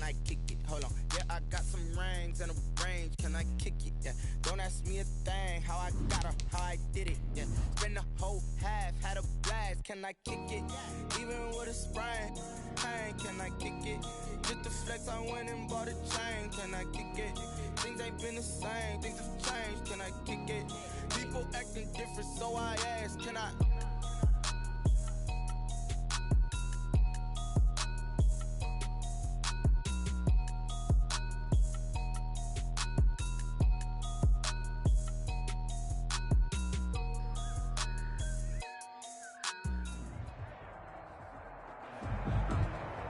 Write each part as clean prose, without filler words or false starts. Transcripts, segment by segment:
I kick it? Hold on. Yeah, I got some rings and a range. Can I kick it? Yeah. Don't ask me a thing. How I got her, how I did it. Yeah. Spend the whole half, had a blast. Can I kick it? Even with a sprain, pain. Can I kick it? Just the flex, I went and bought a chain. Can I kick it? Things ain't been the same. Things have changed. Can I kick it? People acting different, so I ask. Can I?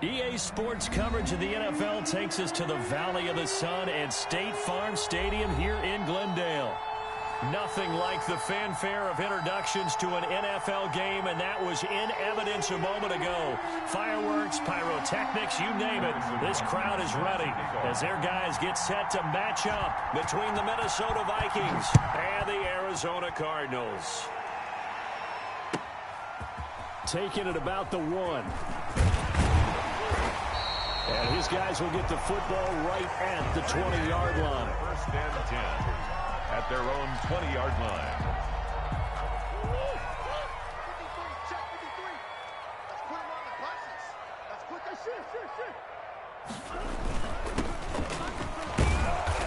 EA Sports coverage of the NFL takes us to the Valley of the Sun and State Farm Stadium here in Glendale. Nothing like the fanfare of introductions to an NFL game, and that was in evidence a moment ago. Fireworks, pyrotechnics, you name it. This crowd is ready as their guys get set to match up between the Minnesota Vikings and the Arizona Cardinals. Taking it about the 1. And his guys will get the football right at the 20-yard line. First and 10 at their own 20-yard line. Check 53. Let's put them on the buses. Let's put that shit.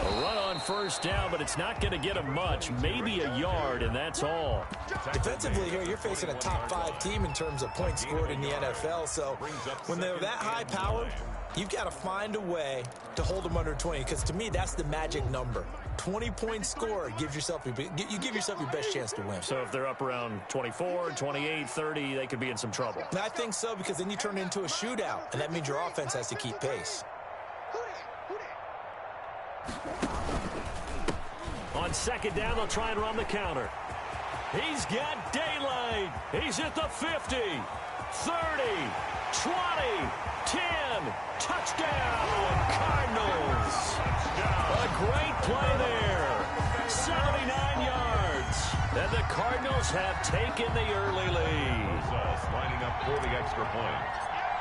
A run on first down, but it's not going to get him much. Maybe a yard, and that's all. Defensively here, you're facing a top 5 team in terms of points scored in the NFL. So when they're that high-powered, you've got to find a way to hold them under 20, because to me, that's the magic number. 20 points scored gives yourself you give yourself your best chance to win. So if they're up around 24, 28, 30, they could be in some trouble. And I think so, because then you turn it into a shootout, and that means your offense has to keep pace. On second down, they'll try and run the counter. He's got daylight. He's at the 50, 30, 20, 10. Touchdown, Cardinals. A great play there. 79 yards. And the Cardinals have taken the early lead. Lining up for the extra point.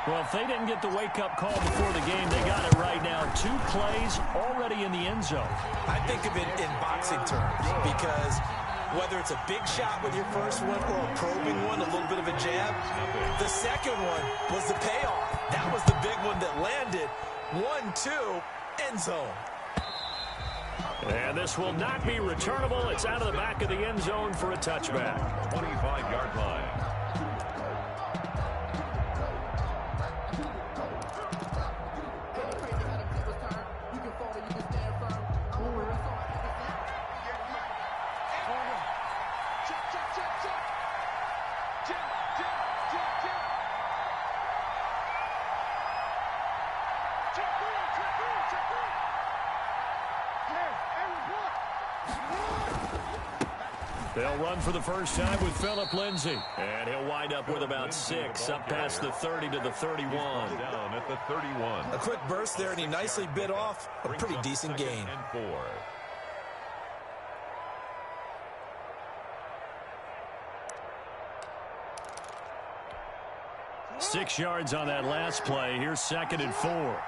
Well, if they didn't get the wake-up call before the game, they got it right now. 2 plays already in the end zone. I think of it in boxing terms, because whether it's a big shot with your first one or a probing one, a little bit of a jab, the second one was the payoff. That was the big one that landed. 1-2, end zone. And this will not be returnable. It's out of the back of the end zone for a touchback. 25-yard line. They'll run for the first time with Phillip Lindsay. And he'll wind up with about 6 up past the 30 to the 31. Down at the 31. A quick burst there, and he nicely bit off a pretty decent gain. 6 yards on that last play. Here's 2nd and 4.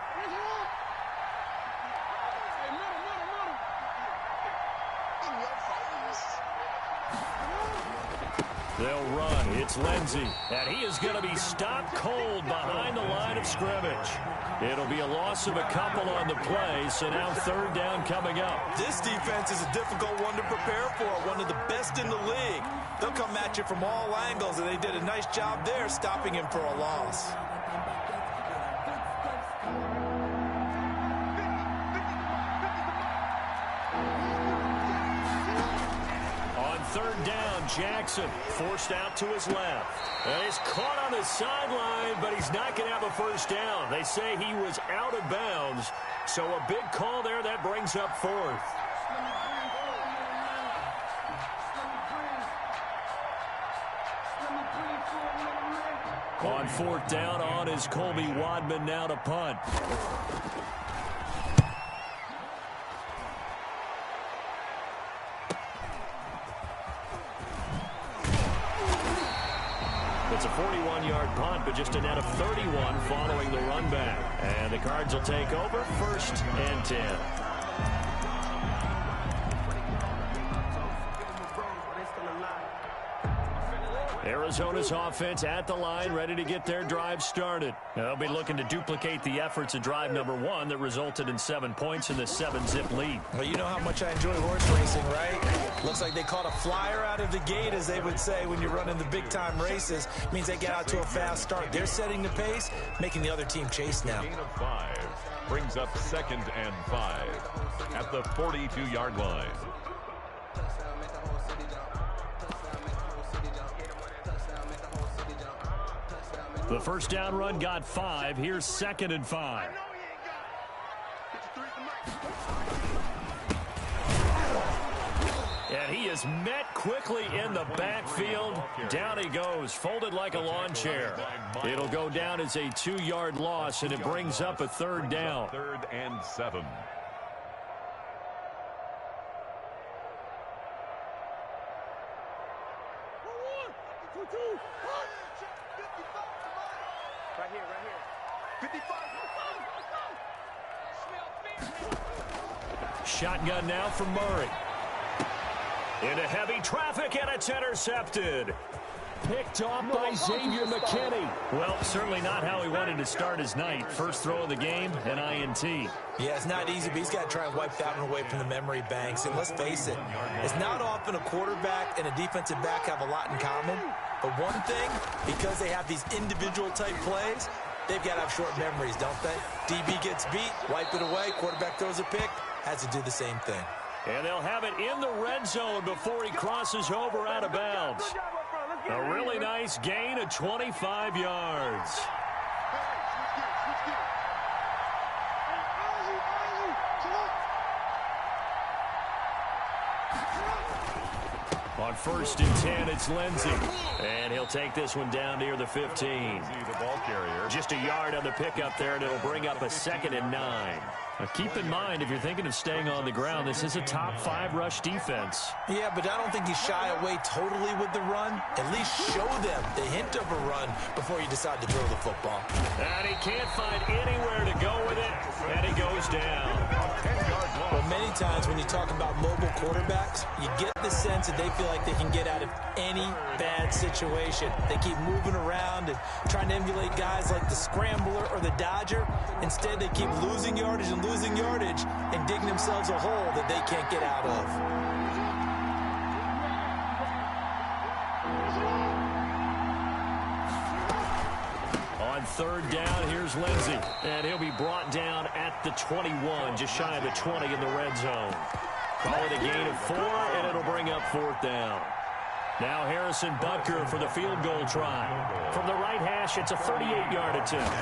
They'll run. It's Lindsay. And he is going to be stopped cold behind the line of scrimmage. It'll be a loss of a couple on the play, so now 3rd down coming up. This defense is a difficult one to prepare for, one of the best in the league. They'll come at you from all angles, and they did a nice job there stopping him for a loss. On 3rd down, Jackson forced out to his left. And he's caught on the sideline, but he's not going to have a first down. They say he was out of bounds, so a big call there that brings up 4th. On 4th down, on is Colby Wadman now to punt. It's a 41-yard punt, but just a net of 31 following the run back. And the Cards will take over 1st and 10. Arizona's offense at the line, ready to get their drive started. They'll be looking to duplicate the efforts of drive number 1 that resulted in 7 points in the 7-zip lead. Well, you know how much I enjoy horse racing, right? Looks like they caught a flyer out of the gate, as they would say when you're running the big-time races. It means they get out to a fast start. They're setting the pace, making the other team chase now. Gain of 5 brings up 2nd and 5 at the 42-yard line. The first down run got 5. Here's 2nd and 5. And he is met quickly in the backfield. Down he goes, folded like a lawn chair. It'll go down as a 2-yard loss, and it brings up a 3rd down. 3rd and 7. Right here. 55. Shotgun now from Murray. Into heavy traffic, and it's intercepted. Picked off by Xavier McKinney. Well, certainly not how he wanted to start his night. First throw of the game, an INT. Yeah, it's not easy, but he's got to try and wipe that one away from the memory banks. And let's face it, it's not often a quarterback and a defensive back have a lot in common. But one thing, because they have these individual type plays, they've got to have short memories, don't they? DB gets beat, wipe it away, quarterback throws a pick, has to do the same thing. And they'll have it in the red zone before he crosses over out of bounds. A really nice gain of 25 yards. On 1st and 10, it's Lindsey. And he'll take this one down near the 15. The ball carrier. Just a yard on the pickup there, and it'll bring up a 2nd and 9. Now, keep in mind, if you're thinking of staying on the ground, this is a top 5 rush defense. Yeah, but I don't think you shy away totally with the run. At least show them the hint of a run before you decide to throw the football. And he can't find anywhere to go with it, and he goes down. Well, many times when you talk about mobile quarterbacks, you get the sense that they feel like they can get out of any bad situation. They keep moving around and trying to emulate guys like the Scrambler or the Dodger. Instead, they keep losing yardage and digging themselves a hole that they can't get out of. On 3rd down, here's Lindsey. And he'll be brought down at the 21, just shy of the 20 in the red zone. Call it a gain of 4, and it'll bring up 4th down. Now Harrison Butker for the field goal try. From the right hash, it's a 38-yard attempt.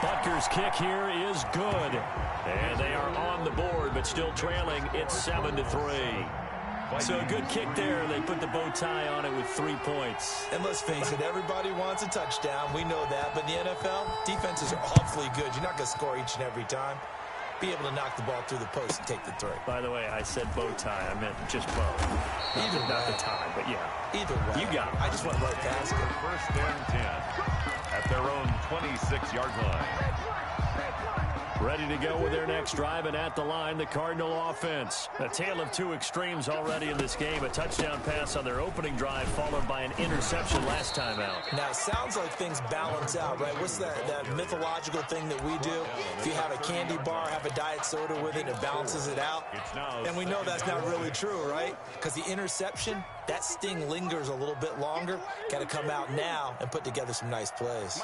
Butker's kick here is good. And they are on the board, but still trailing. It's 7-3. So a good kick there. They put the bow tie on it with 3 points. And let's face it, everybody wants a touchdown. We know that. But in the NFL, defenses are awfully good. You're not going to score each and every time. Be able to knock the ball through the post and take the 3. By the way, I said bow tie. I meant just bow. Either way. Not the tie, but yeah. Either way. You got it. I just went right past it. 1st and 10 at their own 26-yard line. Ready to go with their next drive, and at the line, the Cardinal offense. A tale of 2 extremes already in this game. A touchdown pass on their opening drive, followed by an interception last time out. Now, it sounds like things balance out, right? What's that mythological thing that we do? If you have a candy bar, have a diet soda with it, it balances it out. And we know that's not really true, right? Because the interception, that sting lingers a little bit longer. Got to come out now and put together some nice plays.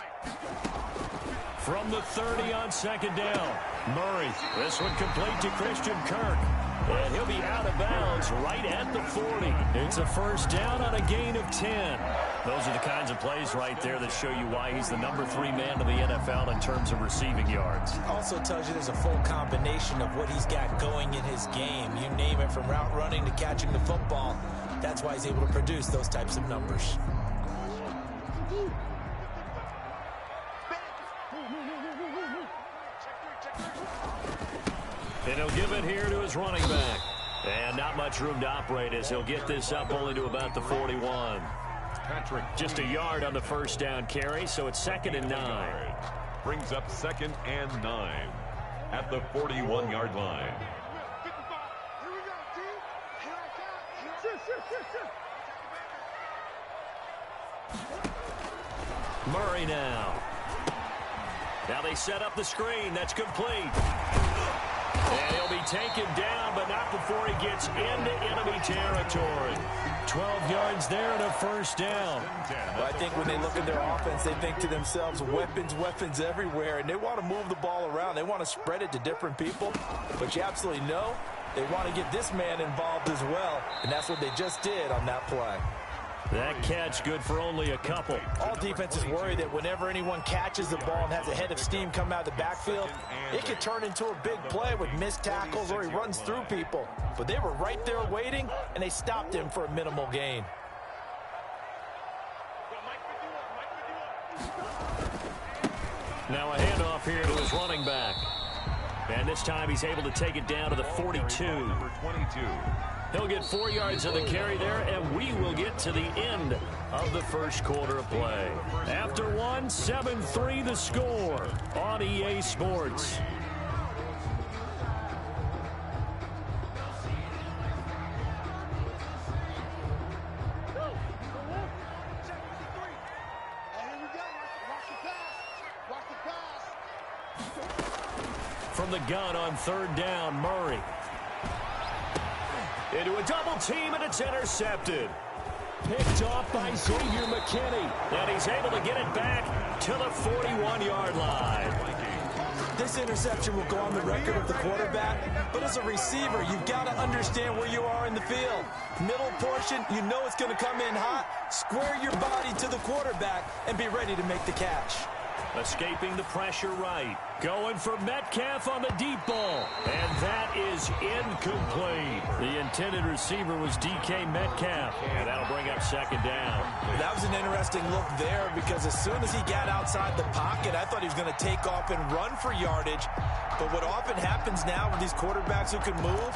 From the 30 on 2nd down, Murray. This one complete to Christian Kirk. And he'll be out of bounds right at the 40. It's a 1st down on a gain of 10. Those are the kinds of plays right there that show you why he's the number 3 man in the NFL in terms of receiving yards. Also tells you there's a full combination of what he's got going in his game. You name it, from route running to catching the football. That's why he's able to produce those types of numbers. And he'll give it here to his running back. And not much room to operate as he'll get this up only to about the 41. Just a yard on the first down carry, so it's 2nd and 9. Brings up 2nd and 9 at the 41-yard line. Murray now. Now they set up the screen. That's complete. And he'll be taken down, but not before he gets into enemy territory. 12 yards there and a first down. Well, I think when they look at their offense, they think to themselves, weapons, weapons everywhere, and they want to move the ball around. They want to spread it to different people, but you absolutely know they want to get this man involved as well, and that's what they just did on that play. That catch good for only a couple. All defenses worry that whenever anyone catches the ball and has a head of steam come out of the backfield, it could turn into a big play with missed tackles or he runs through people. But they were right there waiting, and they stopped him for a minimal gain. Now a handoff here to his running back. And this time he's able to take it down to the 42. Number 22. He'll get 4 yards of the carry there, and we will get to the end of the first quarter of play. After one, 7-3 the score on EA Sports. From the gun on 3rd down, Murray. Into a double team, and it's intercepted. Picked off by Xavier McKinney. And he's able to get it back to the 41-yard line. This interception will go on the record of the quarterback, but as a receiver, you've got to understand where you are in the field. Middle portion, you know it's going to come in hot. Square your body to the quarterback and be ready to make the catch. Escaping the pressure right. Going for Metcalf on the deep ball. And that is incomplete. The intended receiver was DK Metcalf. And that'll bring up 2nd down. That was an interesting look there because as soon as he got outside the pocket, I thought he was going to take off and run for yardage. But what often happens now with these quarterbacks who can move,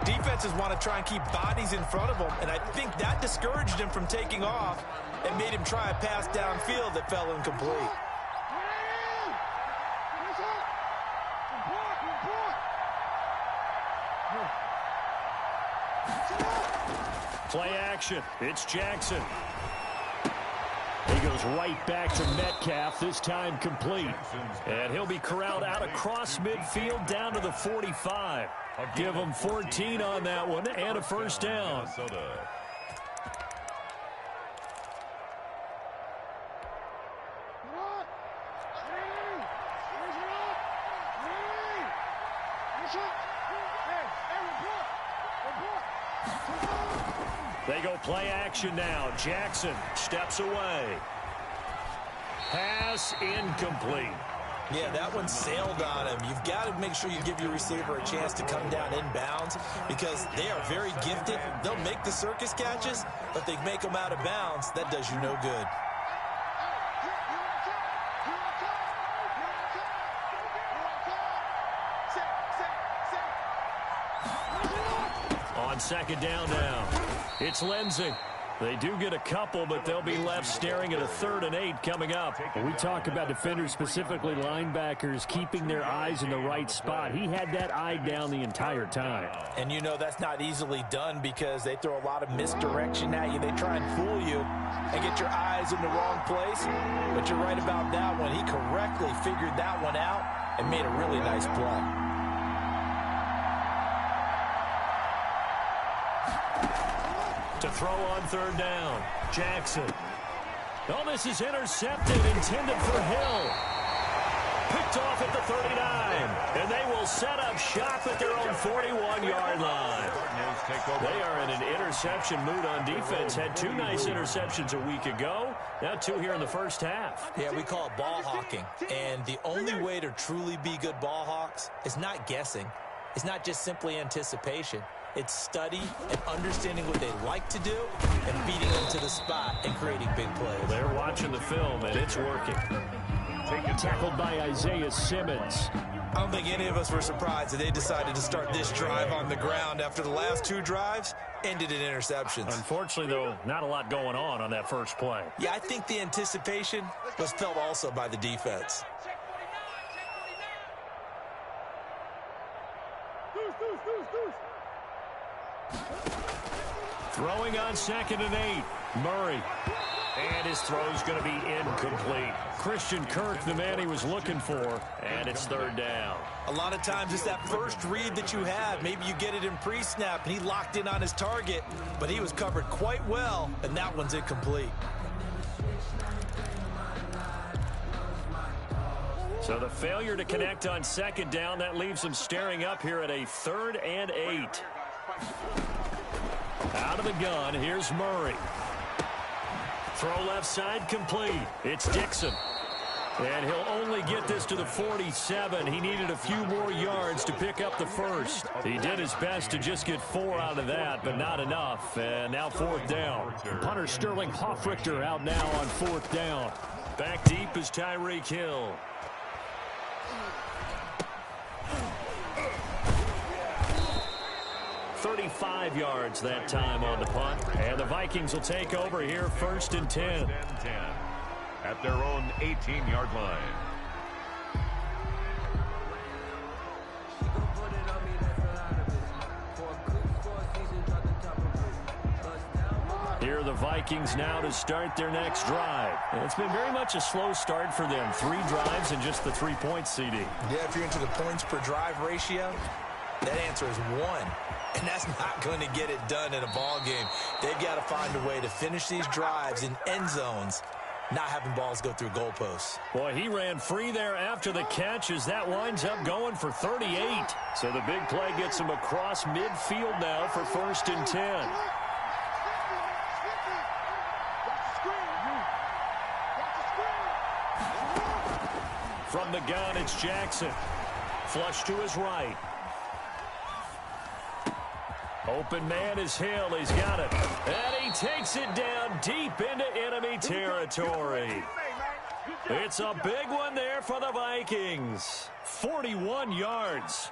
defenses want to try and keep bodies in front of them. And I think that discouraged him from taking off and made him try a pass downfield that fell incomplete. Play action. It's Jackson. He goes right back to Metcalf, this time complete. And he'll be corralled out across midfield down to the 45. Give him 14 on that one and a first down. They go play action now. Jackson steps away. Pass incomplete. Yeah, that one sailed on him. You've got to make sure you give your receiver a chance to come down inbounds because they are very gifted. They'll make the circus catches, but they make them out of bounds. That does you no good. On 2nd down now, it's Lindsey. They do get a couple, but they'll be left staring at a 3rd and 8 coming up. We talk about defenders, specifically linebackers, keeping their eyes in the right spot. He had that eye down the entire time. And you know that's not easily done because they throw a lot of misdirection at you. They try and fool you and get your eyes in the wrong place. But you're right about that one. He correctly figured that one out and made a really nice play. To throw on 3rd down, Jackson. Oh, this is intercepted, intended for Hill. Picked off at the 39, and they will set up shop at their own 41-yard line. They are in an interception mood on defense. Had 2 nice interceptions a week ago. Now 2 here in the first half. Yeah, we call it ball hawking. And the only way to truly be good ball hawks is not guessing. It's not just simply anticipation. It's study and understanding what they like to do and beating them to the spot and creating big plays. They're watching the film, and it's working. Tackled by Isaiah Simmons. I don't think any of us were surprised that they decided to start this drive on the ground after the last 2 drives ended in interceptions. Unfortunately, though, not a lot going on that first play. Yeah, I think the anticipation was felt also by the defense. Throwing on 2nd and 8. Murray. And his throw's going to be incomplete. Christian Kirk, the man he was looking for, and it's 3rd down. A lot of times it's that first read that you have. Maybe you get it in pre-snap, and he locked in on his target, but he was covered quite well, and that one's incomplete. So the failure to connect on 2nd down, that leaves him staring up here at a 3rd and 8. Out of the gun, here's Murray. Throw left side complete. It's Dixon. And he'll only get this to the 47. He needed a few more yards to pick up the first. He did his best to just get 4 out of that, but not enough. And now 4th down. Punter Sterling Hoffrichter out now on 4th down. Back deep is Tyreek Hill. .35 yards that time on the punt. And the Vikings will take over here 1st and 10. At their own 18-yard line. Here are the Vikings now to start their next drive. And it's been very much a slow start for them. 3 drives and just the 3 points, CD. Yeah, if you're into the points per drive ratio, that answer is 1. And that's not going to get it done in a ball game. They've got to find a way to finish these drives in end zones, not having balls go through goalposts. Boy, he ran free there after the catch as that winds up going for 38. So the big play gets him across midfield now for 1st and 10. From the gun, it's Jackson. Flush to his right. Open man is Hill. He's got it. And he takes it down deep into enemy territory. It's a big one there for the Vikings. 41 yards.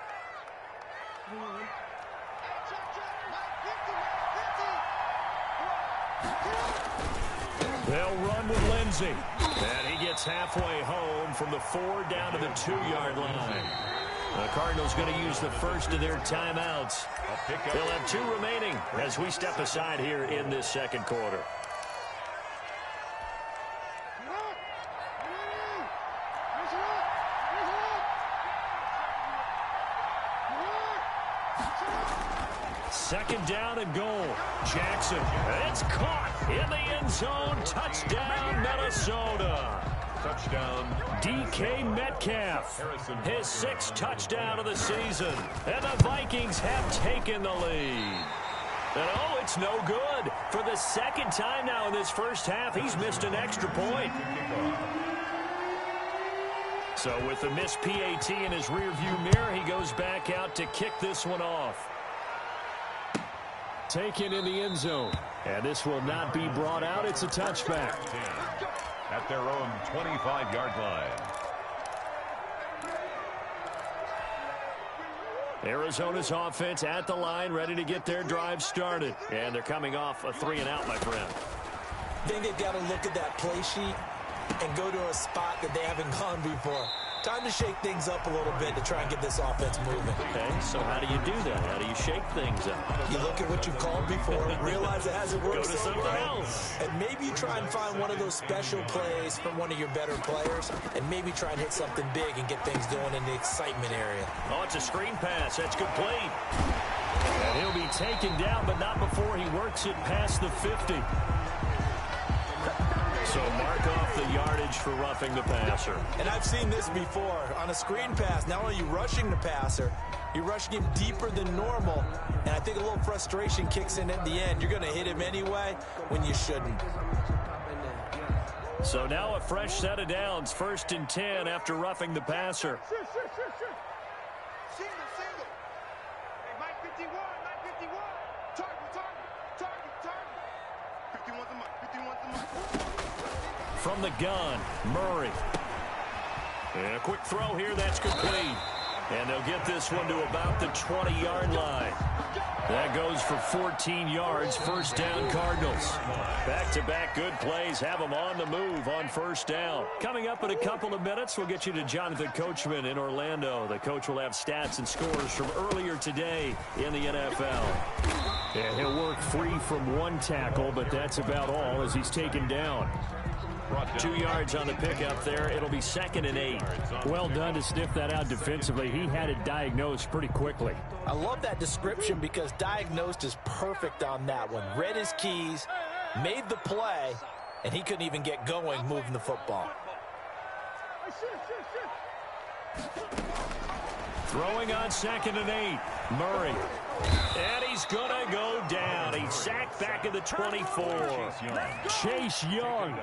They'll run with Lindsey. And he gets halfway home from the 4 down to the 2-yard line. The Cardinals going to use the first of their timeouts. They'll have 2 remaining as we step aside here in this 2nd quarter. Second down and goal. Jackson. It's caught in the end zone. Touchdown, Minnesota. Touchdown. DK Metcalf. His 6th touchdown of the season. And the Vikings have taken the lead. And oh, it's no good. For the 2nd time now in this first half, he's missed an extra point. So with the missed PAT in his rearview mirror, he goes back out to kick this one off. Taken in the end zone. And this will not be brought out. It's a touchback. At their own 25-yard line. Arizona's offense at the line, ready to get their drive started. And they're coming off a 3-and-out, my friend. I think they've got to look at that play sheet and go to a spot that they haven't gone before. Time to shake things up a little bit to try and get this offense moving. Okay, so how do you do that? How do you shake things up? You look at what you've called before, realize it hasn't worked. Go to something else. And maybe you try and find one of those special plays from one of your better players, and maybe try and hit something big and get things going in the excitement area. Oh, it's a screen pass. That's complete. And he'll be taken down, but not before he works it past the 50. So mark off the yardage for roughing the passer. And I've seen this before. On a screen pass, not only are you rushing the passer, you're rushing him deeper than normal. And I think a little frustration kicks in at the end. You're going to hit him anyway when you shouldn't. So now a fresh set of downs. 1st and 10 after roughing the passer. Single. Hey, Mike 51, Mike 51. Target. 51's the mark, 51's the mark. From the gun, Murray. And a quick throw here, that's complete. And they'll get this one to about the 20-yard line. That goes for 14 yards, first down Cardinals. Back-to-back good plays have them on the move on first down. Coming up in a couple of minutes, we'll get you to Jonathan Coachman in Orlando. The coach will have stats and scores from earlier today in the NFL. And he'll work free from one tackle, but that's about all as he's taken down. 2 yards on the pickup there. It'll be 2nd and 8. Well done to sniff that out defensively. He had it diagnosed pretty quickly. I love that description because diagnosed is perfect on that one. Read his keys, made the play, and he couldn't even get going moving the football. Throwing on 2nd and 8. Murray. And he's going to go down. He's sacked back at the 24. Chase Young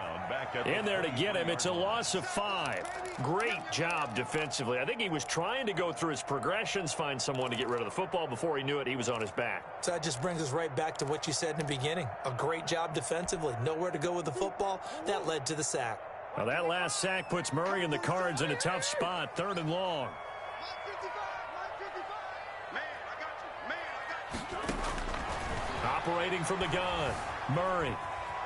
in there to get him. It's a loss of 5. Great job defensively. I think he was trying to go through his progressions, find someone to get rid of the football. Before he knew it, he was on his back. So that just brings us right back to what you said in the beginning. A great job defensively. Nowhere to go with the football. That led to the sack. Well, that last sack puts Murray and the Cards in a tough spot. 3rd and long. Operating from the gun. Murray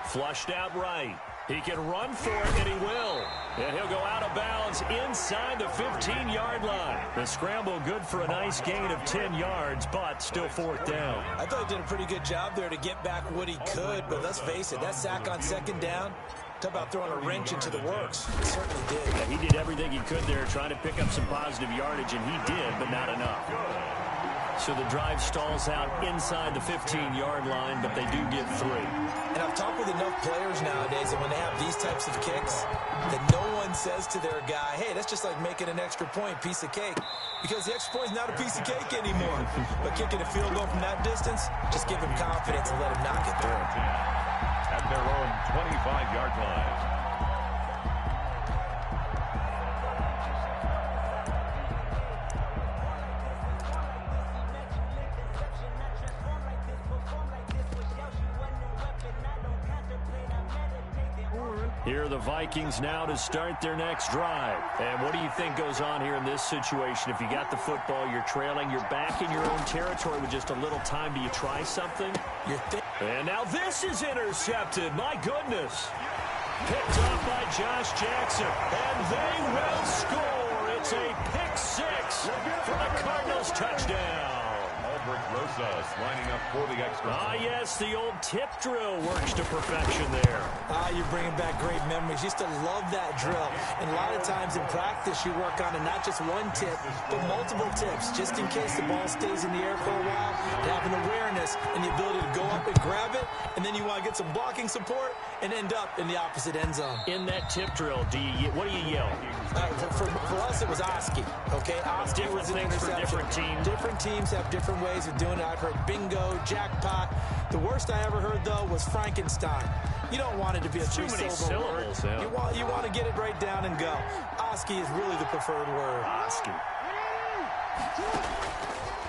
flushed out right. He can run for it, and he will. And he'll go out of bounds inside the 15-yard line. The scramble good for a nice gain of 10 yards, but still 4th down. I thought he did a pretty good job there to get back what he could, but let's face it, that sack on 2nd down, talk about throwing a wrench into the works. He certainly did. Yeah, he did everything he could there, trying to pick up some positive yardage, and he did, but not enough. So the drive stalls out inside the 15-yard line, but they do get 3. And I've talked with enough players nowadays that when they have these types of kicks, that no one says to their guy, hey, that's just like making an extra point, piece of cake. Because the extra point is not a piece of cake anymore. But kicking a field goal from that distance, just give him confidence and let him knock it through. At their own 25-yard line. Here are the Vikings now to start their next drive. And what do you think goes on here in this situation? If you got the football, you're trailing, you're back in your own territory with just a little time. Do you try something? And now this is intercepted. My goodness. Picked off by Josh Jackson. And they will score. It's a pick 6 for the Cardinals touchdown. Rosas lining up for the extra. Yes, the old tip drill works to perfection there. You're bringing back great memories. Used to love that drill. And a lot of times in practice, you work on it, not just one tip, but multiple tips, just in case the ball stays in the air for a while, to have an awareness and the ability to go up and grab it, and then you want to get some blocking support and end up in the opposite end zone. In that tip drill, what do you yell? For us, it was Oski. Okay, Oski was an interception. Different teams. Different teams have different ways of doing it. I've heard bingo, jackpot. The worst I ever heard, though, was Frankenstein. You don't want it to be a three-syllable word. Yeah. You want to get it right down and go. Oski is really the preferred word. Oski.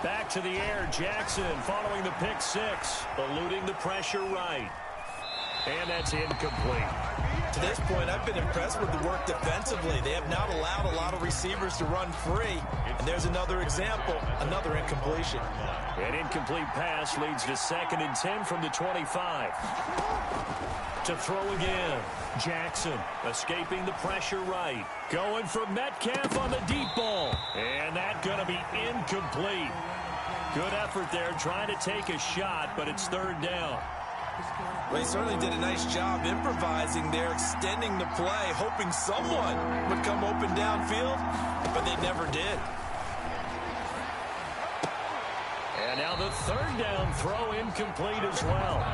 Back to the air, Jackson following the pick 6, eluding the pressure right. And that's incomplete. To this point, I've been impressed with the work defensively. They have not allowed a lot of receivers to run free. And there's another example, another incompletion. An incomplete pass leads to 2nd and 10 from the 25. To throw again. Jackson escaping the pressure right. Going for Metcalf on the deep ball. And that's going to be incomplete. Good effort there trying to take a shot, but it's 3rd down. Well, he certainly did a nice job improvising there, extending the play, hoping someone would come open downfield, but they never did. And now the 3rd down throw incomplete as well.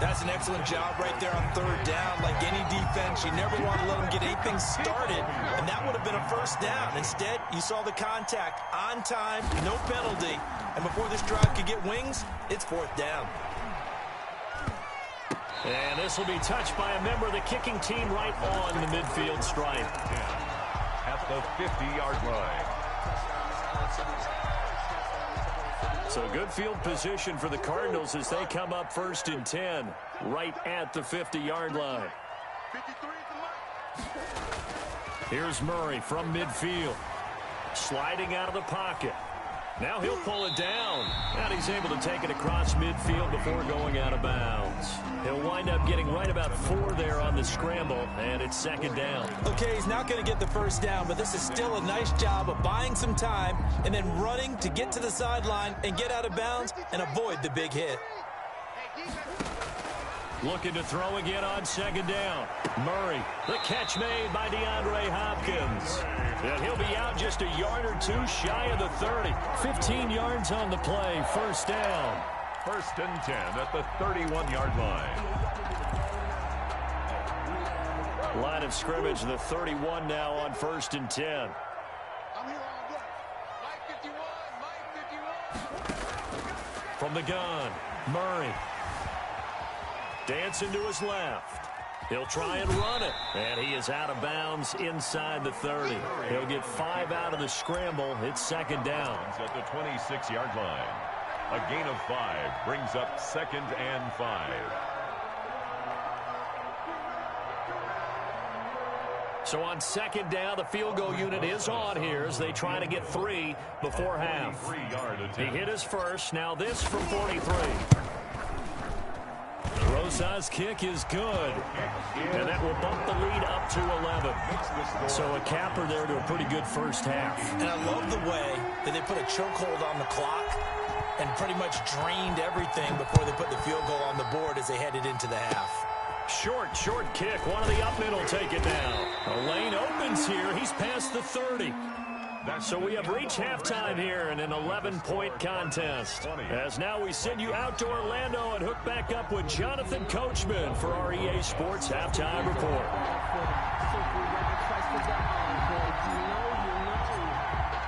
That's an excellent job right there on 3rd down. Like any defense, you never want to let them get anything started, and that would have been a 1st down. Instead, you saw the contact on time, no penalty, and before this drive could get wings, it's 4th down. And this will be touched by a member of the kicking team right on the midfield stripe. At the 50-yard line. So good field position for the Cardinals as they come up 1st and 10 right at the 50-yard line. Here's Murray from midfield. Sliding out of the pocket. Now he'll pull it down. And he's able to take it across midfield before going out of bounds. He'll wind up getting right about 4 there on the scramble, and it's second down. Okay, he's not going to get the first down, but this is still a nice job of buying some time and then running to get to the sideline and get out of bounds and avoid the big hit. Looking to throw again on second down. Murray, the catch made by DeAndre Hopkins. And he'll be out just a yard or two shy of the 30. 15 yards on the play, first down. First and 10 at the 31-yard line. Line of scrimmage, the 31 now on first and 10. I'm here on what? Mike 51, Mike 51. From the gun, Murray. Dancing to his left. He'll try and run it. And he is out of bounds inside the 30. He'll get 5 out of the scramble. It's second down. At the 26-yard line. A gain of 5 brings up second and 5. So on second down, the field goal unit is on here as they try to get 3 before half. He hit his first. Now this from 43. Rosas' kick is good, and that will bump the lead up to 11. So a capper there to a pretty good first half. And I love the way that they put a chokehold on the clock and pretty much drained everything before they put the field goal on the board as they headed into the half. Short kick. One of the up men will take it down. A lane opens here. He's past the 30. So we have reached halftime here in an 11-point contest. As now we send you out to Orlando and hook back up with Jonathan Coachman for our EA Sports Halftime Report.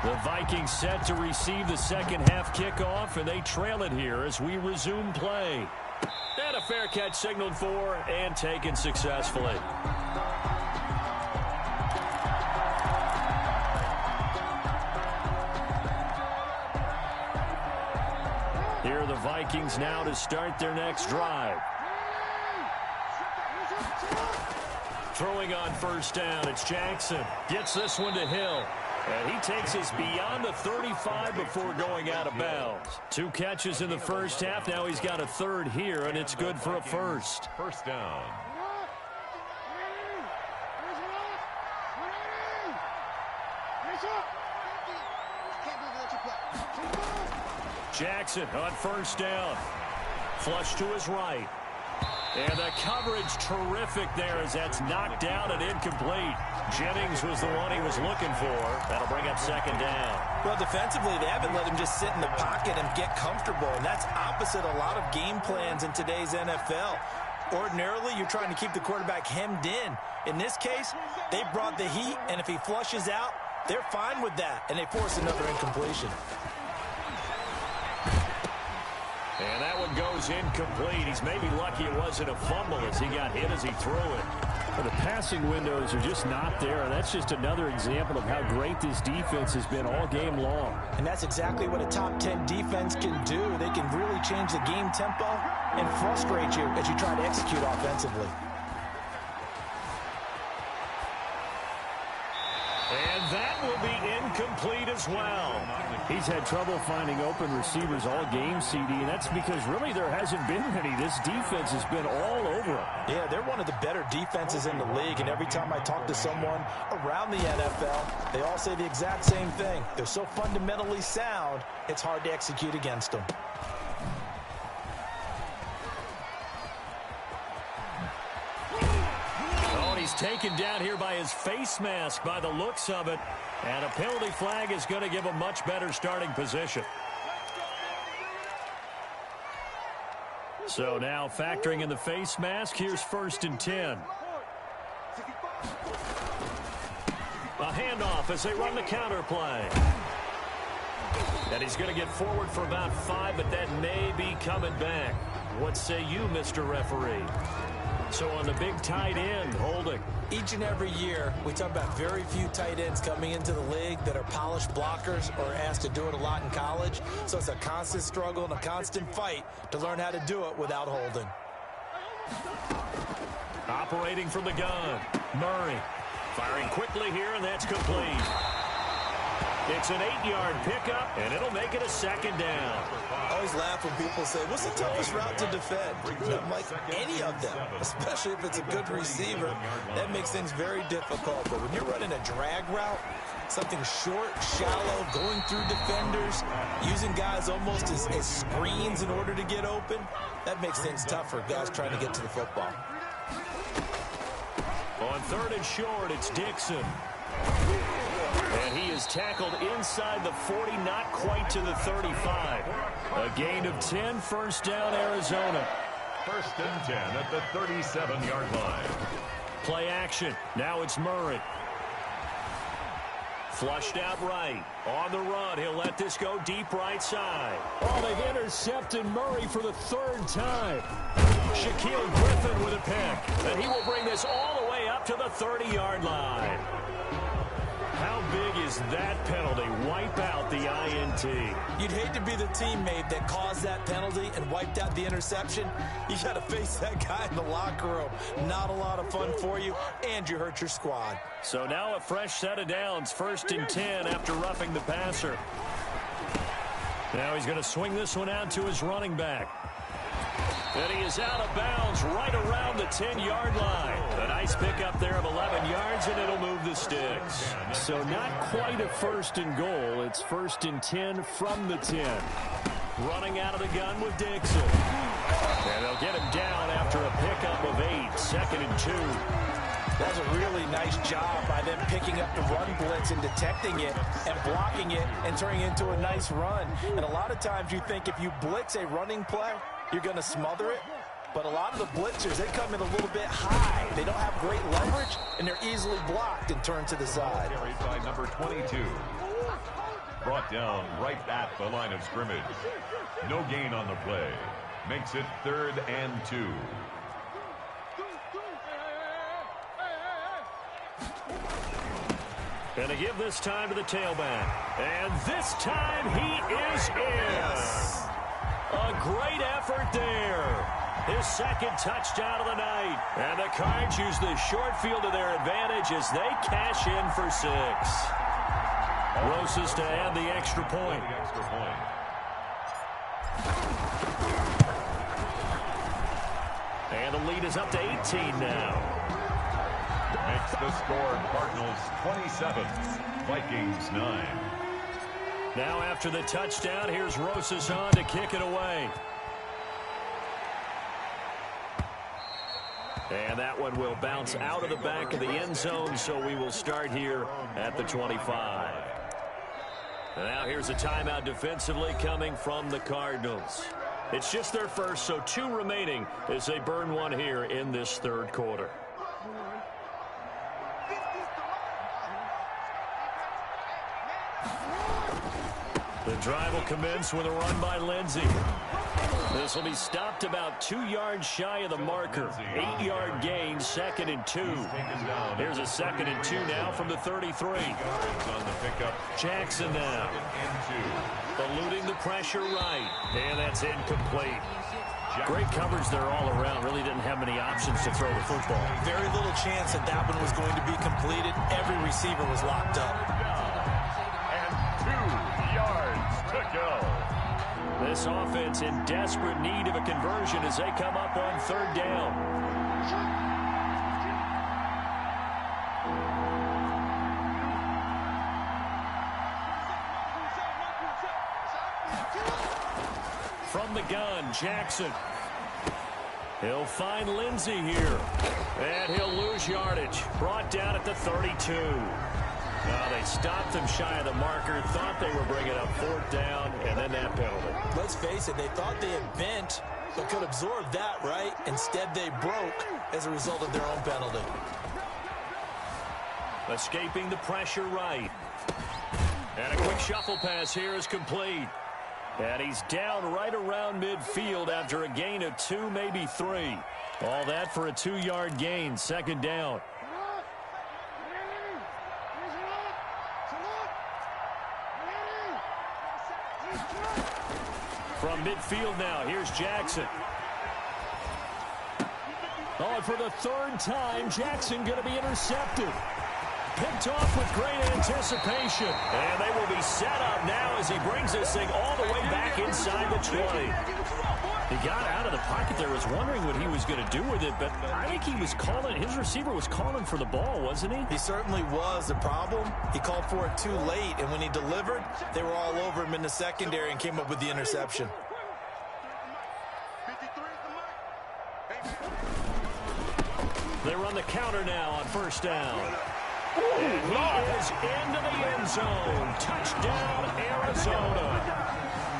The Vikings set to receive the second half kickoff, and they trail it here as we resume play. And a fair catch signaled for and taken successfully. Here are the Vikings now to start their next drive. Throwing on first down, it's Jackson. Gets this one to Hill. And he takes us beyond the 35 before going out of bounds. 2 catches in the first half. Now he's got a third here, and it's good for a first. First down. Jackson on first down. Flush to his right. And the coverage terrific there as that's knocked down and incomplete. Jennings was the one he was looking for. That'll bring up second down. Well, defensively, they haven't let him just sit in the pocket and get comfortable, and that's opposite a lot of game plans in today's NFL. Ordinarily, you're trying to keep the quarterback hemmed in. In this case, they brought the heat, and if he flushes out, they're fine with that, and they force another incompletion. And that one goes incomplete. He's maybe lucky it wasn't a fumble as he got hit as he threw it. Well, the passing windows are just not there. And that's just another example of how great this defense has been all game long. And that's exactly what a top 10 defense can do. They can really change the game tempo and frustrate you as you try to execute offensively. And that will be incomplete as well. He's had trouble finding open receivers all game, CD, and that's because really there hasn't been any. This defense has been all over him. Yeah, they're one of the better defenses in the league, and every time I talk to someone around the NFL, they all say the exact same thing. They're so fundamentally sound, it's hard to execute against them. He's taken down here by his face mask by the looks of it. And a penalty flag is going to give a much better starting position. So now factoring in the face mask, here's first and 10. A handoff as they run the counter play. And he's going to get forward for about 5, but that may be coming back. What say you, Mr. Referee? So on the big tight end, holding. Each and every year, we talk about very few tight ends coming into the league that are polished blockers or asked to do it a lot in college. So it's a constant struggle and a constant fight to learn how to do it without holding. Operating from the gun, Murray. Firing quickly here, and that's complete. It's an 8-yard pickup, and it'll make it a second down. I always laugh when people say, what's the toughest route to defend? I'm like, any of them, especially if it's a good receiver. That makes things very difficult. But when you're running a drag route, something short, shallow, going through defenders, using guys almost as screens in order to get open, that makes things tough for guys trying to get to the football. On 3rd and short, it's Dixon. And he is tackled inside the 40, not quite to the 35. A gain of 10, first down, Arizona. 1st and 10 at the 37-yard line. Play action. Now it's Murray. Flushed out right. On the run, he'll let this go deep right side. Oh, they've intercepted Murray for the 3rd time. Shaquille Griffin with a pick. And he will bring this all the way up to the 30-yard line. How big is that penalty? Wipe out the INT. You'd hate to be the teammate that caused that penalty and wiped out the interception. You got to face that guy in the locker room. Not a lot of fun for you, and you hurt your squad. So now a fresh set of downs, 1st and 10 after roughing the passer. Now he's going to swing this one out to his running back. And he is out of bounds right around the 10-yard line. A nice pickup there of 11 yards, and it'll move the sticks. So not quite a 1st and goal. It's 1st and 10 from the 10. Running out of the gun with Dixon. And they'll get him down after a pickup of 8. 2nd and 2. That's a really nice job by them picking up the run blitz and detecting it and blocking it and turning it into a nice run. And a lot of times you think if you blitz a running play, you're going to smother it. But a lot of the blitzers, they come in a little bit high. They don't have great leverage, and they're easily blocked and turned to the side. Carried by number 22. Brought down right at the line of scrimmage. No gain on the play. Makes it 3rd and 2. Gonna give this time to the tailback. And this time he is in. Yes. A great effort there. His 2nd touchdown of the night. And the Cards use the short field to their advantage as they cash in for 6. Rosas to add the extra point. And the lead is up to 18 now. Makes the score Cardinals 27, Vikings 9. Now after the touchdown, here's Rosas on to kick it away. And that one will bounce out of the back of the end zone, so we will start here at the 25. And now here's a timeout defensively coming from the Cardinals. It's just their first, so 2 remaining as they burn one here in this 3rd quarter. The drive will commence with a run by Lindsey. This will be stopped about 2 yards shy of the marker. 8-yard gain, 2nd and 2. Here's a 2nd and 2 now from the 33. On the pickup. Jackson now. Eluding the pressure right. And that's incomplete. Great coverage there all around. Really didn't have many options to throw the football. Very little chance that that one was going to be completed. Every receiver was locked up. And 2 yards to go. This offense in desperate need of a conversion as they come up on 3rd down. From the gun, Jackson. He'll find Lindsey here. And he'll lose yardage. Brought down at the 32. They stopped him shy of the marker, thought they were bringing up 4th down, and then that penalty. Let's face it, they thought they had bent, but could absorb that, right? Instead, they broke as a result of their own penalty. Escaping the pressure right. And a quick shuffle pass here is complete. And he's down right around midfield after a gain of 2, maybe 3. All that for a 2-yard gain, 2nd down. From midfield now, here's Jackson. Oh, and for the 3rd time, Jackson going to be intercepted. picked off with great anticipation. And they will be set up now as he brings this thing all the way back inside the 20. He got out of the pocket there, was wondering what he was going to do with it, but I think he was calling, his receiver was calling for the ball, wasn't he? He certainly was. The problem, he called for it too late, and when he delivered, they were all over him in the secondary and came up with the interception. They run the counter now on first down. And he is into the end zone. Touchdown, Arizona.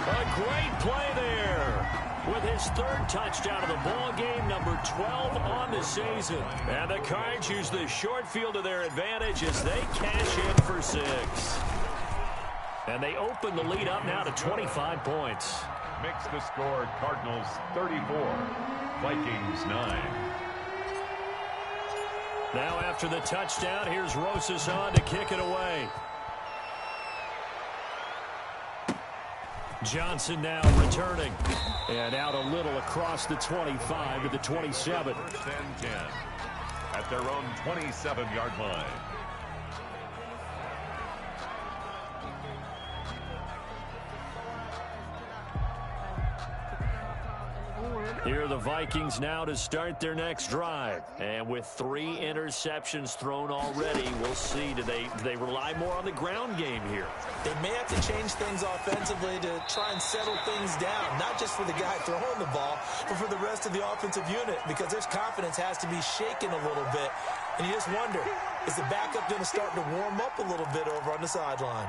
A great play there with his third touchdown of the ball game, number 12 on the season. And the Cards use the short field to their advantage as they cash in for 6. And they open the lead up now to 25 points. Makes the score Cardinals 34, Vikings 9. Now after the touchdown, here's Rosas on to kick it away. Johnson now returning. And out a little across the 25 to the 27. First and 10 at their own 27-yard line. Here are the Vikings now to start their next drive. And with 3 interceptions thrown already, we'll see. Do they rely more on the ground game here? They may have to change things offensively to try and settle things down, not just for the guy throwing the ball, but for the rest of the offensive unit, because their confidence has to be shaken a little bit. And you just wonder, is the backup going to start to warm up a little bit over on the sideline?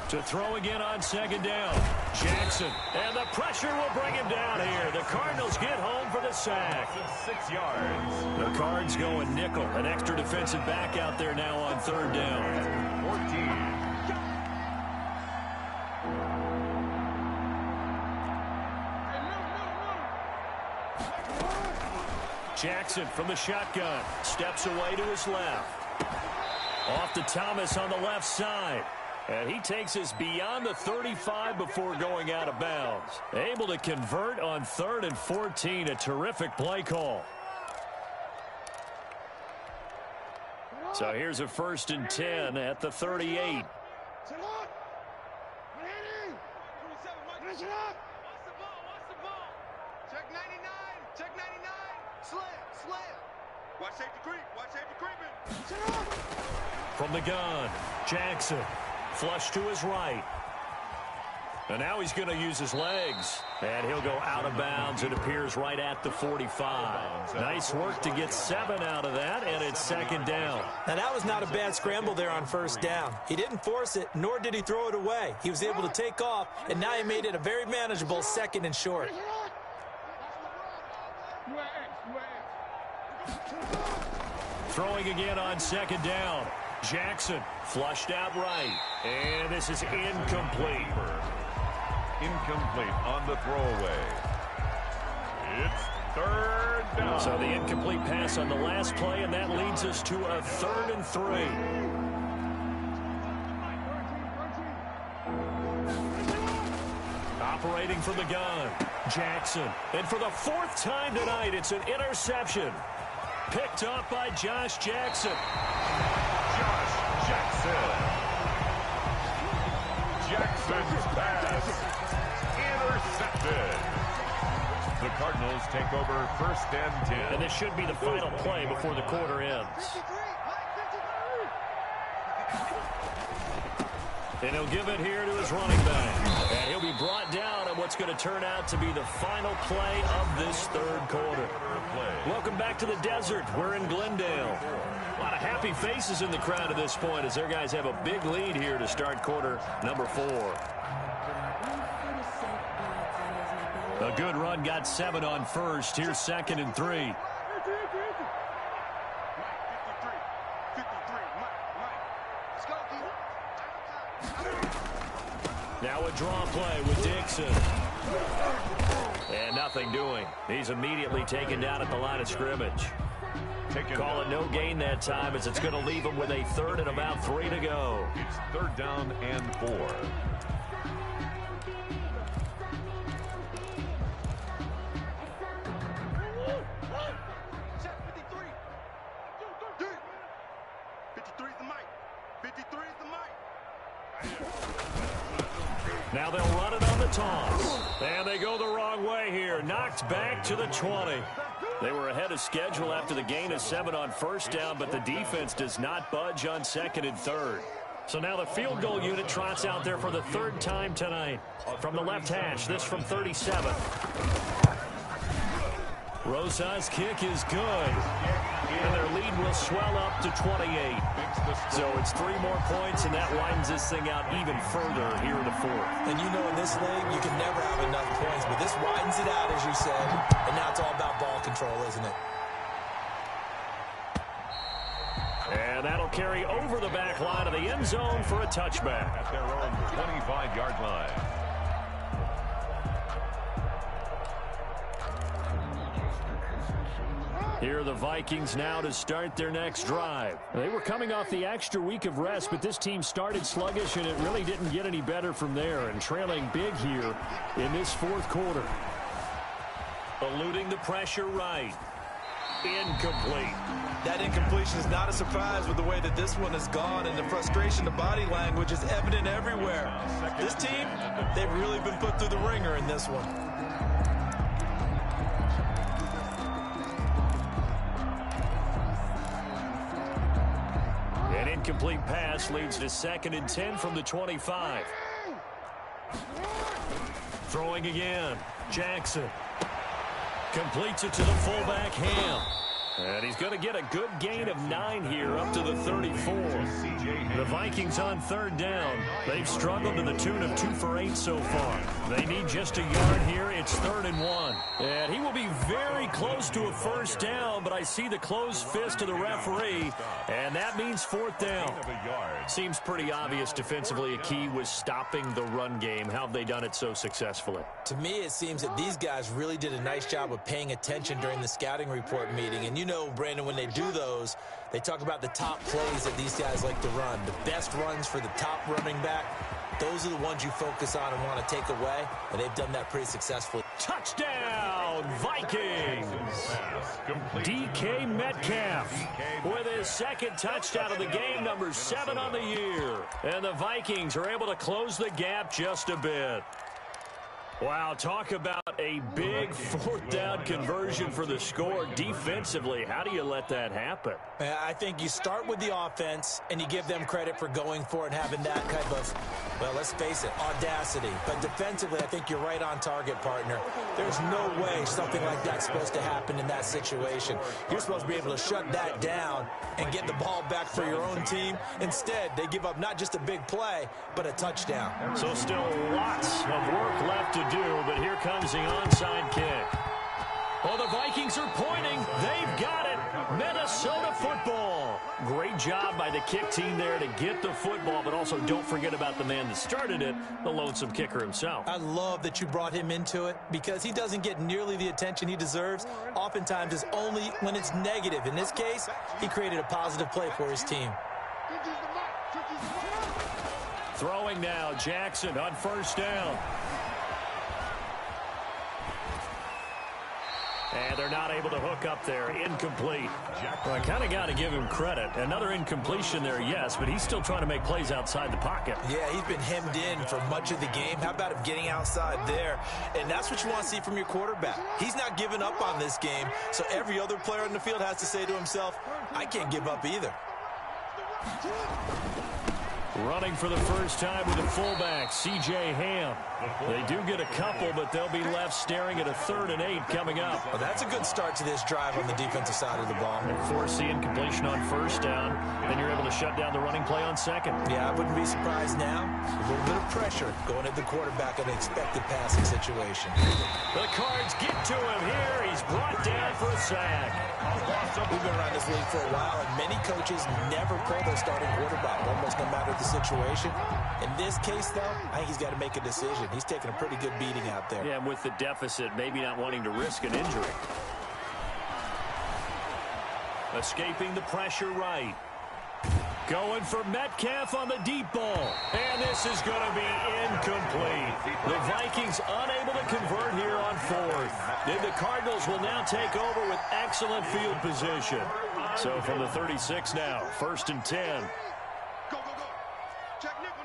To throw again on second down. Jackson. And the pressure will bring him down here. The Cardinals get home for the sack. 6 yards. The Cards going nickel. An extra defensive back out there now on third down. 14. Jackson from the shotgun. Steps away to his left. Off to Thomas on the left side. And he takes us beyond the 35 before going out of bounds. Able to convert on 3rd and 14. A terrific play call. So here's a 1st and 10 at the 38. From the gun, Jackson. Flush to his right. And now he's going to use his legs. And he'll go out of bounds. It appears right at the 45. Nice work to get 7 out of that, and it's second down. Now, that was not a bad scramble there on first down. He didn't force it, nor did he throw it away. He was able to take off, and now he made it a very manageable 2nd and short. Throwing again on second down. Jackson flushed out right. And this is incomplete. Incomplete on the throwaway. It's 3rd down. So the incomplete pass on the last play, and that leads us to a 3rd and 3. Operating from the gun, Jackson. And for the 4th time tonight, it's an interception. Picked off by Josh Jackson. Josh Jackson. Jackson's pass intercepted. The Cardinals take over 1st and 10. And this should be the final play before the quarter ends. And he'll give it here to his running back. And he'll be brought down on what's going to turn out to be the final play of this 3rd quarter. Welcome back to the desert. We're in Glendale. A lot of happy faces in the crowd at this point as their guys have a big lead here to start quarter number 4. A good run, got 7 on first. Here's 2nd and 3. Now a draw play with Dixon. And nothing doing. He's immediately taken down at the line of scrimmage. Call it no gain that time as it's going to leave him with a 3rd and about 3 to go. It's 3rd down and 4. Now they'll run it on the toss. And they go the wrong way here. Knocked back to the 20. They were ahead of schedule after the gain of 7 on first down, but the defense does not budge on second and third. So now the field goal unit trots out there for the third time tonight. From the left hash, this from 37. Rosa's kick is good. And their lead will swell up to 28. So it's 3 more points, and that widens this thing out even further here in the fourth. And you know in this league, you can never have enough points, but this widens it out, as you said. And now it's all about ball control, isn't it? And that'll carry over the back line of the end zone for a touchback. At their own 25-yard line. Here are the Vikings now to start their next drive. They were coming off the extra week of rest, but this team started sluggish, and it really didn't get any better from there, and trailing big here in this fourth quarter. Eluding the pressure right. Incomplete. That incompletion is not a surprise with the way that this one has gone, and the frustration, the body language is evident everywhere. This team, they've really been put through the ringer in this one. An incomplete pass leads to 2nd and 10 from the 25. Throwing again. Jackson completes it to the fullback, Ham. And he's going to get a good gain of 9 here up to the 34. The Vikings on third down. They've struggled to the tune of 2 for 8 so far. They need just a yard here. It's 3rd and 1. And he will be very close to a first down, but I see the closed fist of the referee, and that means 4th down. Seems pretty obvious defensively a key was stopping the run game. How have they done it so successfully? To me, it seems that these guys really did a nice job of paying attention during the scouting report meeting. And you know, Brandon, when they do those, they talk about the top plays that these guys like to run. The best runs for the top running back, those are the ones you focus on and want to take away, and they've done that pretty successfully. Touchdown, Vikings! DK Metcalf with his 2nd touchdown of the game, number 7 on the year. And the Vikings are able to close the gap just a bit. Wow, talk about a big 4th down conversion for the score. Defensively, how do you let that happen? I think you start with the offense, and you give them credit for going for it and having that type of, well, let's face it, audacity. But defensively, I think you're right on target, partner. There's no way something like that's supposed to happen in that situation. You're supposed to be able to shut that down and get the ball back for your own team. Instead, they give up not just a big play, but a touchdown. So still lots of work left to do, but here comes the onside kick. Well, the Vikings are pointing. They've got it. Minnesota football. Great job by the kick team there to get the football, but also don't forget about the man that started it, the lonesome kicker himself. I love that you brought him into it because he doesn't get nearly the attention he deserves. Oftentimes it's only when it's negative. In this case, he created a positive play for his team. Throwing now, Jackson on first down. And they're not able to hook up there. Incomplete. Well, I kind of got to give him credit. Another incompletion there, yes, but he's still trying to make plays outside the pocket. Yeah, he's been hemmed in for much of the game. How about him getting outside there? And that's what you want to see from your quarterback. He's not giving up on this game, so every other player on the field has to say to himself, I can't give up either. Running for the first time with a fullback, C.J. Ham. They do get a couple, but they'll be left staring at a 3rd and 8 coming up. Well, that's a good start to this drive on the defensive side of the ball. And force the incompletion on first down. Then you're able to shut down the running play on second. Yeah, I wouldn't be surprised now. A little bit of pressure going at the quarterback in an expected passing situation. The Cards get to him here. He's brought down for a sack. We've been around this league for a while, and many coaches never pull their starting quarterback, almost no matter the situation. In this case, though, I think he's got to make a decision. He's taking a pretty good beating out there. Yeah, and with the deficit, maybe not wanting to risk an injury. Escaping the pressure right. Going for Metcalf on the deep ball. And this is going to be incomplete. The Vikings unable to convert here on 4th. Then the Cardinals will now take over with excellent field position. So from the 36 now, 1st and 10. Check nickel.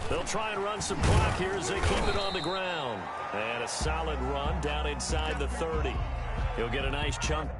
They'll try and run some clock here as they keep it on the ground. And a solid run down inside the 30. He'll get a nice chunk.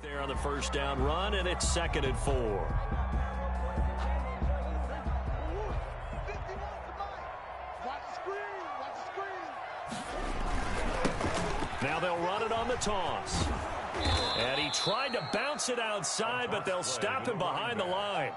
There on the first down run, and it's 2nd and 4. Now they'll run it on the toss. And he tried to bounce it outside, but they'll stop him behind the line.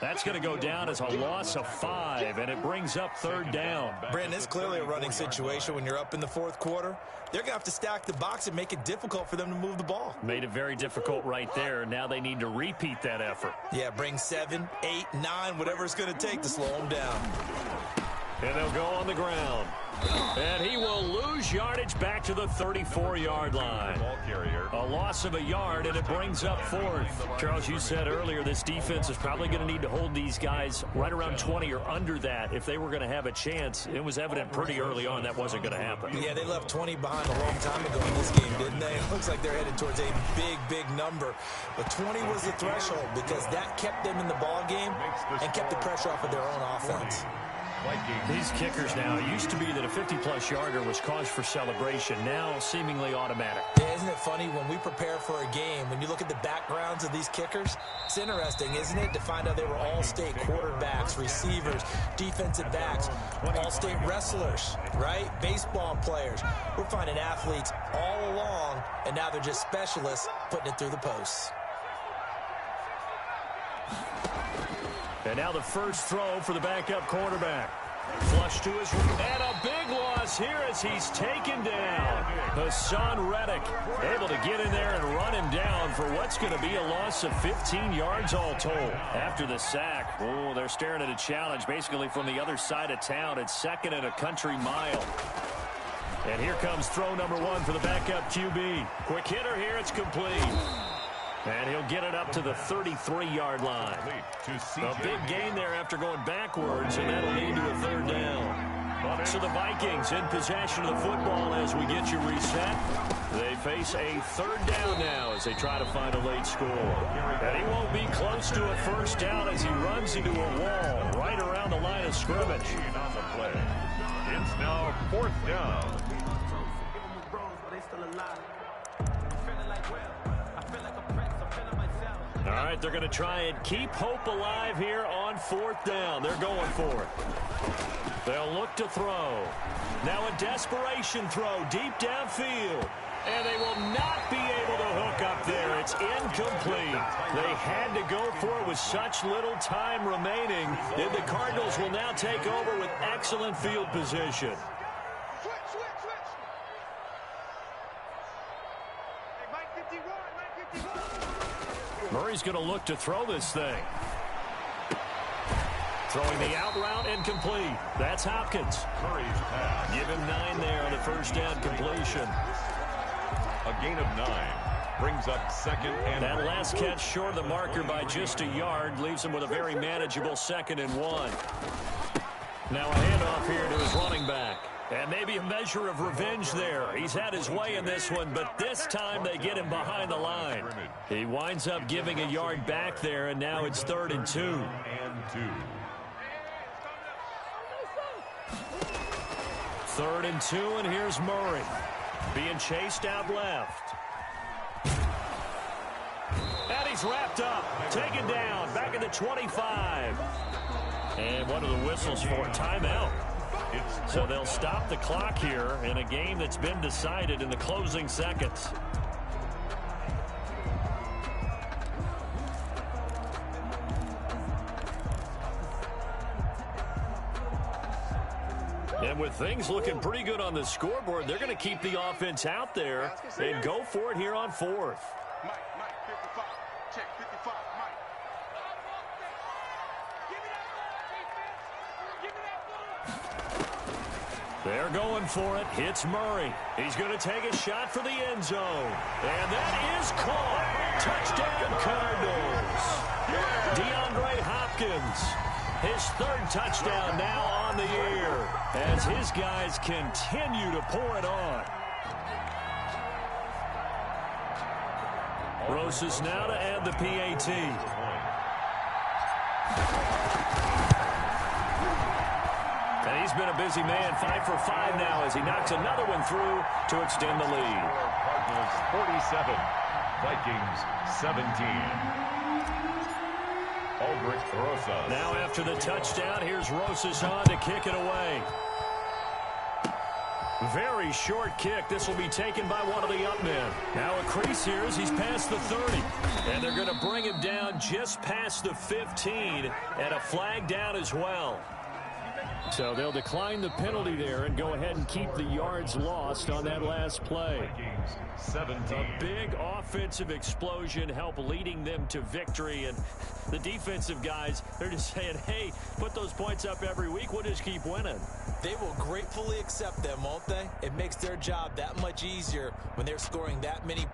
That's going to go down as a loss of 5, and it brings up 3rd down. Brandon, it's clearly a running situation when you're up in the 4th quarter. They're going to have to stack the box and make it difficult for them to move the ball. Made it very difficult right there. Now they need to repeat that effort. Yeah, bring 7, 8, 9, whatever it's going to take to slow them down. And they'll go on the ground. And he will lose yardage back to the 34-yard line. A loss of a yard, and it brings up 4th. Charles, you said earlier this defense is probably going to need to hold these guys right around 20 or under that if they were going to have a chance. It was evident pretty early on that wasn't going to happen. Yeah, they left 20 behind a long time ago in this game, didn't they? It looks like they're headed towards a big, big number. But 20 was the threshold because that kept them in the ball game and kept the pressure off of their own offense. These kickers now, it used to be that a 50-plus yarder was cause for celebration. Now, seemingly automatic. Yeah, isn't it funny when we prepare for a game, when you look at the backgrounds of these kickers, it's interesting, isn't it, to find out they were all-state quarterbacks, receivers, defensive backs, all-state wrestlers, right? Baseball players. We're finding athletes all along, and now they're just specialists putting it through the posts. And now the first throw for the backup quarterback. Flush to his right. And a big loss here as he's taken down. Hassan Reddick able to get in there and run him down for what's going to be a loss of 15 yards all told. After the sack, oh, they're staring at a challenge basically from the other side of town. It's 2nd and a country mile. And here comes throw number 1 for the backup QB. Quick hitter here, it's complete. And he'll get it up to the 33-yard line. A big gain there after going backwards, and that'll lead to a 3rd down. So the Vikings in possession of the football as we get you reset. They face a 3rd down now as they try to find a late score. And he won't be close to a 1st down as he runs into a wall right around the line of scrimmage. It's now 4th down. All right, they're going to try and keep hope alive here on 4th down. They're going for it. They'll look to throw. Now a desperation throw deep downfield. And they will not be able to hook up there. It's incomplete. They had to go for it with such little time remaining. And the Cardinals will now take over with excellent field position. Switch. Hey, Mike 51, Mike 51. Murray's going to look to throw this thing. Throwing the out route incomplete. That's Hopkins. Murray's pass. Give him 9 there on the first down completion. A gain of 9 brings up second and that last catch short of the marker by just a yard leaves him with a very manageable 2nd and 1. Now a handoff here to his running back. And maybe a measure of revenge there. He's had his way in this one, but this time they get him behind the line. He winds up giving a yard back there, and now it's 3rd and 2. and 2. 3rd and 2, and here's Murray being chased out left. And he's wrapped up, taken down, back at the 25. And what are the whistles for? Timeout. So they'll stop the clock here in a game that's been decided in the closing seconds. And with things looking pretty good on the scoreboard, they're going to keep the offense out there and go for it here on 4th. Mike, 55. Check 55, Mike. They're going for it. Hits Murray. He's going to take a shot for the end zone. And that is caught. Touchdown, Cardinals. DeAndre Hopkins. His 3rd touchdown now on the year as his guys continue to pour it on. Rosas now to add the PAT. And he's been a busy man, 5 for 5 now as he knocks another one through to extend the lead. Cardinals 47, Vikings 17. Aldrich Rosas. Now after the touchdown, here's Rosas on to kick it away. Very short kick. This will be taken by one of the up men. Now a crease here as he's past the 30. And they're going to bring him down just past the 15 and a flag down as well. So they'll decline the penalty there and go ahead and keep the yards lost on that last play. Vikings 17. A big offensive explosion help leading them to victory. And the defensive guys, they're just saying, hey, put those points up every week. We'll just keep winning. They will gratefully accept them, won't they? It makes their job that much easier when they're scoring that many